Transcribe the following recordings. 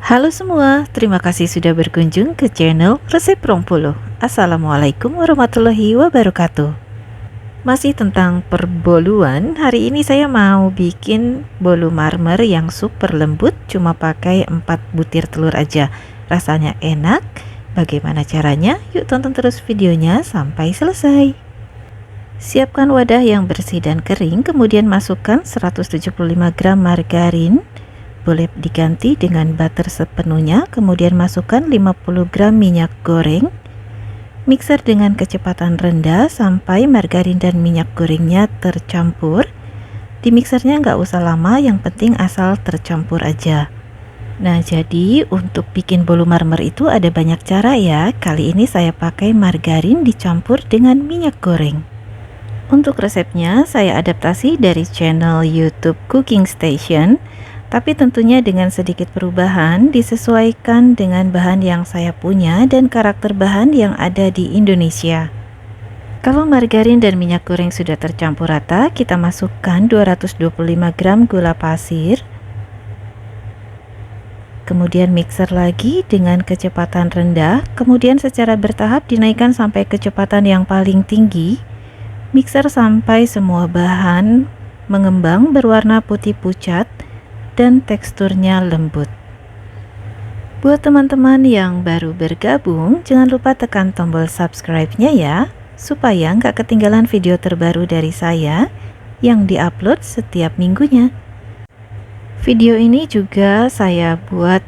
Halo semua, terima kasih sudah berkunjung ke channel Resep Rongpuluh. Assalamualaikum warahmatullahi wabarakatuh. Masih tentang perboluan, hari ini saya mau bikin bolu marmer yang super lembut, cuma pakai 4 butir telur aja. Rasanya enak. Bagaimana caranya? Yuk tonton terus videonya sampai selesai. Siapkan wadah yang bersih dan kering, kemudian masukkan 175 gram margarin. Boleh diganti dengan butter sepenuhnya, kemudian masukkan 50 gram minyak goreng. Mixer dengan kecepatan rendah sampai margarin dan minyak gorengnya tercampur. Di mixernya nggak usah lama, yang penting asal tercampur aja. Nah, jadi untuk bikin bolu marmer itu ada banyak cara ya. Kali ini saya pakai margarin dicampur dengan minyak goreng. Untuk resepnya saya adaptasi dari channel YouTube Cooking Station, tapi tentunya dengan sedikit perubahan disesuaikan dengan bahan yang saya punya dan karakter bahan yang ada di Indonesia. Kalau margarin dan minyak goreng sudah tercampur rata, kita masukkan 225 gram gula pasir. Kemudian mixer lagi dengan kecepatan rendah, kemudian secara bertahap dinaikkan sampai kecepatan yang paling tinggi. Mixer sampai semua bahan mengembang berwarna putih pucat dan teksturnya lembut. Buat teman-teman yang baru bergabung, jangan lupa tekan tombol subscribe-nya ya, supaya nggak ketinggalan video terbaru dari saya yang diupload setiap minggunya. Video ini juga saya buat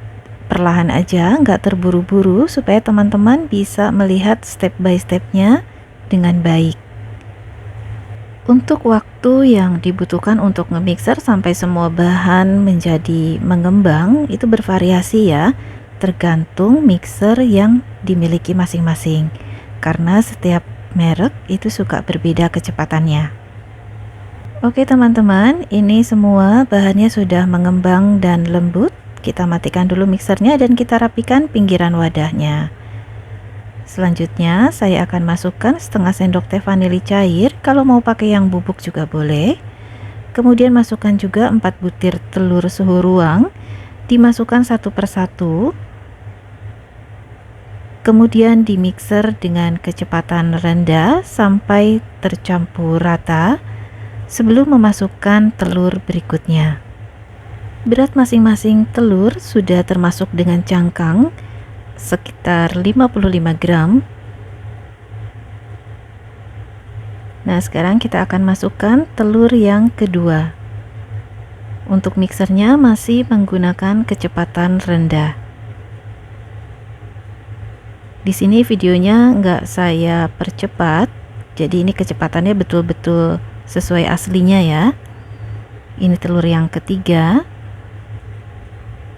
perlahan aja, nggak terburu-buru, supaya teman-teman bisa melihat step by stepnya dengan baik. Untuk waktu yang dibutuhkan untuk nge-mixer sampai semua bahan menjadi mengembang itu bervariasi ya, tergantung mixer yang dimiliki masing-masing, karena setiap merek itu suka berbeda kecepatannya. Oke teman-teman, ini semua bahannya sudah mengembang dan lembut. Kita matikan dulu mixernya dan kita rapikan pinggiran wadahnya. Selanjutnya saya akan masukkan setengah sendok teh vanili cair, kalau mau pakai yang bubuk juga boleh. Kemudian masukkan juga 4 butir telur suhu ruang, dimasukkan satu persatu. Kemudian di mixer dengan kecepatan rendah sampai tercampur rata sebelum memasukkan telur berikutnya. Berat masing-masing telur sudah termasuk dengan cangkang, sekitar 55 gram. Nah, sekarang kita akan masukkan telur yang kedua. Untuk mixernya masih menggunakan kecepatan rendah. Di sini videonya nggak saya percepat, jadi ini kecepatannya betul-betul sesuai aslinya ya. Ini telur yang ketiga.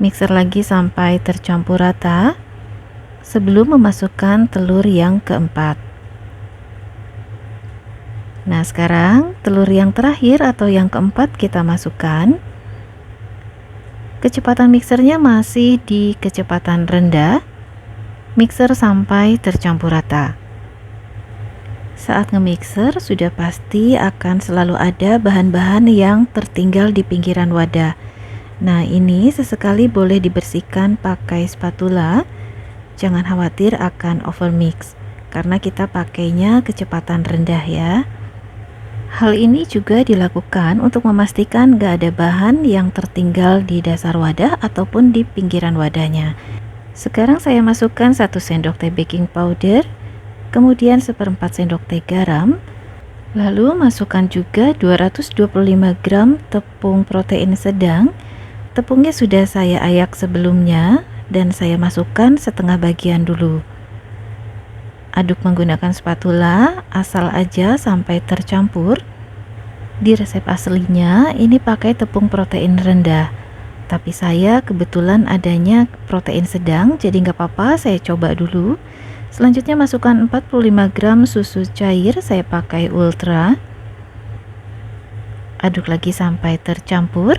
Mixer lagi sampai tercampur rata sebelum memasukkan telur yang keempat. Nah, sekarang telur yang terakhir atau yang keempat kita masukkan. Kecepatan mixernya masih di kecepatan rendah. Mixer sampai tercampur rata. Saat nge-mixer sudah pasti akan selalu ada bahan-bahan yang tertinggal di pinggiran wadah. Nah, ini sesekali boleh dibersihkan pakai spatula. Jangan khawatir akan overmix, karena kita pakainya kecepatan rendah ya. Hal ini juga dilakukan untuk memastikan gak ada bahan yang tertinggal di dasar wadah ataupun di pinggiran wadahnya. Sekarang saya masukkan 1 sendok teh baking powder, kemudian 1/4 sendok teh garam, lalu masukkan juga 225 gram tepung protein sedang. Tepungnya sudah saya ayak sebelumnya dan saya masukkan setengah bagian dulu. Aduk menggunakan spatula, asal aja sampai tercampur. Di resep aslinya ini pakai tepung protein rendah, tapi saya kebetulan adanya protein sedang, jadi nggak apa-apa, saya coba dulu. Selanjutnya masukkan 45 gram susu cair, saya pakai ultra. Aduk lagi sampai tercampur.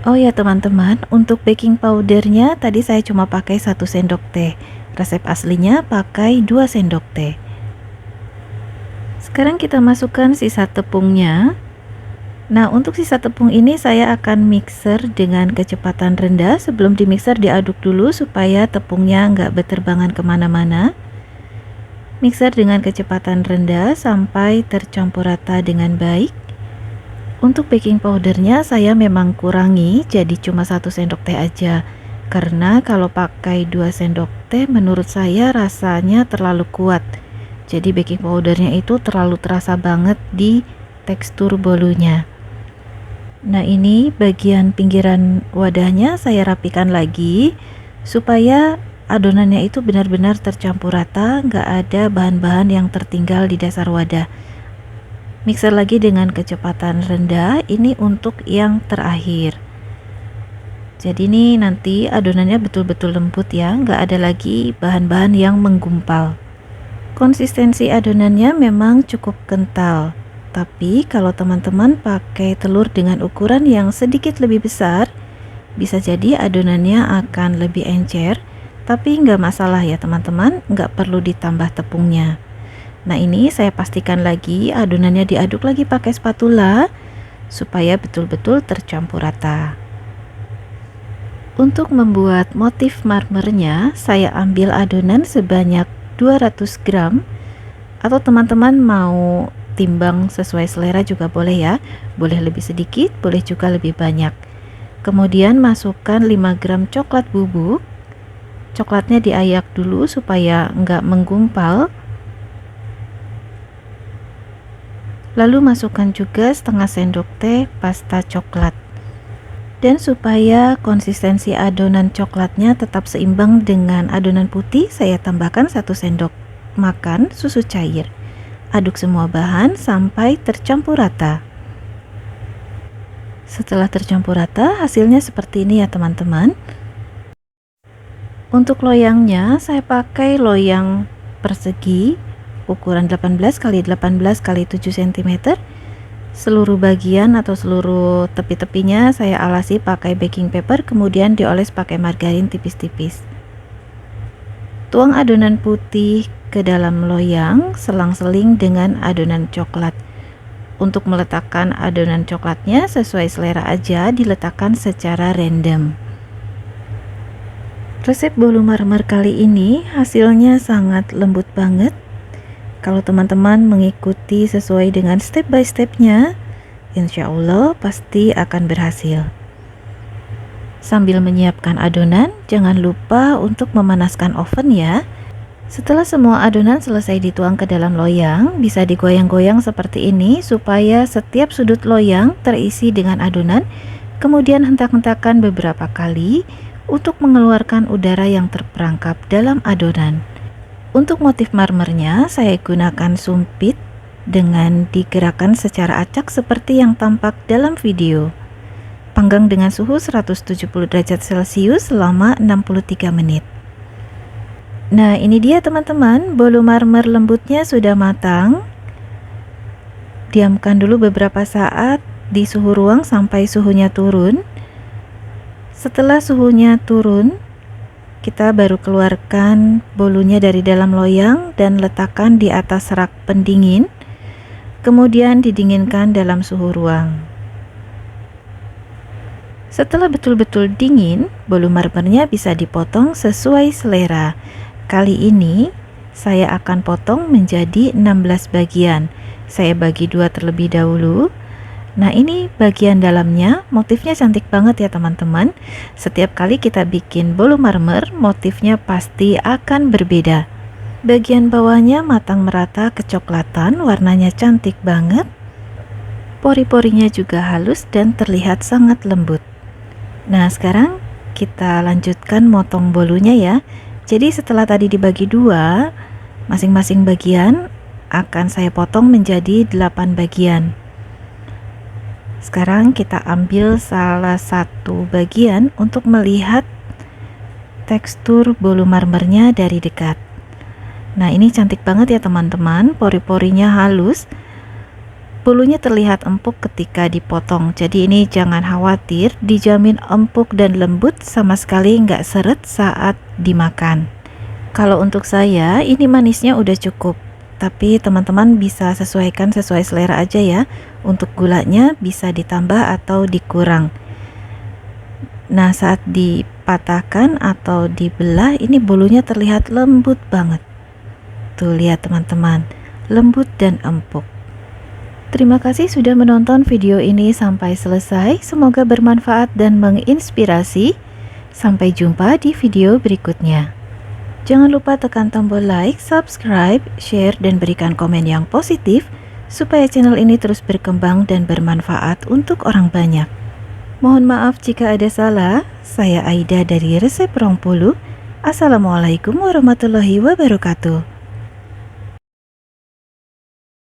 Oh ya teman-teman, untuk baking powdernya tadi saya cuma pakai 1 sendok teh. Resep aslinya pakai 2 sendok teh. Sekarang kita masukkan sisa tepungnya. Nah, untuk sisa tepung ini saya akan mixer dengan kecepatan rendah. Sebelum di mixer diaduk dulu supaya tepungnya nggak berterbangan kemana-mana. Mixer dengan kecepatan rendah sampai tercampur rata dengan baik. Untuk baking powdernya saya memang kurangi jadi cuma 1 sendok teh aja. Karena kalau pakai 2 sendok teh menurut saya rasanya terlalu kuat. Jadi baking powdernya itu terlalu terasa banget di tekstur bolunya. Nah, ini bagian pinggiran wadahnya saya rapikan lagi supaya adonannya itu benar-benar tercampur rata, nggak ada bahan-bahan yang tertinggal di dasar wadah. Mixer lagi dengan kecepatan rendah, ini untuk yang terakhir. Jadi ini nanti adonannya betul-betul lembut ya, nggak ada lagi bahan-bahan yang menggumpal. Konsistensi adonannya memang cukup kental. Tapi kalau teman-teman pakai telur dengan ukuran yang sedikit lebih besar, bisa jadi adonannya akan lebih encer, tapi nggak masalah ya teman-teman, nggak perlu ditambah tepungnya. Nah, ini saya pastikan lagi adonannya diaduk lagi pakai spatula supaya betul-betul tercampur rata. Untuk membuat motif marmernya, saya ambil adonan sebanyak 200 gram atau teman-teman mau timbang sesuai selera juga boleh ya, boleh lebih sedikit, boleh juga lebih banyak. Kemudian masukkan 5 gram coklat bubuk. Coklatnya diayak dulu supaya nggak menggumpal. Lalu masukkan juga setengah sendok teh pasta coklat. Dan supaya konsistensi adonan coklatnya tetap seimbang dengan adonan putih, saya tambahkan 1 sendok makan susu cair. Aduk semua bahan sampai tercampur rata. Setelah tercampur rata, hasilnya seperti ini ya teman-teman. Untuk loyangnya, saya pakai loyang persegi ukuran 18 x 18 x 7 cm. Seluruh bagian atau seluruh tepi-tepinya saya alasi pakai baking paper, kemudian dioles pakai margarin tipis-tipis. Tuang adonan putih ke dalam loyang, selang-seling dengan adonan coklat. Untuk meletakkan adonan coklatnya sesuai selera aja, diletakkan secara random. Resep bolu marmer kali ini hasilnya sangat lembut banget. Kalau teman-teman mengikuti sesuai dengan step by stepnya, insya Allah pasti akan berhasil. Sambil menyiapkan adonan, jangan lupa untuk memanaskan oven ya. Setelah semua adonan selesai dituang ke dalam loyang, bisa digoyang-goyang seperti ini supaya setiap sudut loyang terisi dengan adonan. Kemudian hentak-hentakan beberapa kali untuk mengeluarkan udara yang terperangkap dalam adonan. Untuk motif marmernya, saya gunakan sumpit dengan digerakkan secara acak seperti yang tampak dalam video. Panggang dengan suhu 170 derajat Celcius selama 63 menit. Nah, ini dia teman-teman, bolu marmer lembutnya sudah matang. Diamkan dulu beberapa saat di suhu ruang sampai suhunya turun. Setelah suhunya turun, kita baru keluarkan bolunya dari dalam loyang dan letakkan di atas rak pendingin. Kemudian didinginkan dalam suhu ruang. Setelah betul-betul dingin, bolu marmernya bisa dipotong sesuai selera. Kali ini saya akan potong menjadi 16 bagian. Saya bagi 2 terlebih dahulu. Nah, ini bagian dalamnya, motifnya cantik banget ya teman-teman. Setiap kali kita bikin bolu marmer, motifnya pasti akan berbeda. Bagian bawahnya matang merata kecoklatan, warnanya cantik banget. Pori-porinya juga halus dan terlihat sangat lembut. Nah, sekarang kita lanjutkan motong bolunya ya. Jadi setelah tadi dibagi 2, masing-masing bagian akan saya potong menjadi 8 bagian. Sekarang kita ambil salah satu bagian untuk melihat tekstur bolu marmernya dari dekat. Nah, ini cantik banget ya teman-teman, pori-porinya halus. Bolunya terlihat empuk ketika dipotong, jadi ini jangan khawatir, dijamin empuk dan lembut, sama sekali nggak seret saat dimakan. Kalau untuk saya, ini manisnya udah cukup, tapi teman-teman bisa sesuaikan sesuai selera aja ya. Untuk gulanya bisa ditambah atau dikurang. Nah, saat dipatahkan atau dibelah, ini bolunya terlihat lembut banget. Tuh, lihat teman-teman, lembut dan empuk. Terima kasih sudah menonton video ini sampai selesai. Semoga bermanfaat dan menginspirasi. Sampai jumpa di video berikutnya. Jangan lupa tekan tombol like, subscribe, share, dan berikan komen yang positif supaya channel ini terus berkembang dan bermanfaat untuk orang banyak. Mohon maaf jika ada salah. Saya Aida dari Resep Rongpulu. Assalamualaikum warahmatullahi wabarakatuh.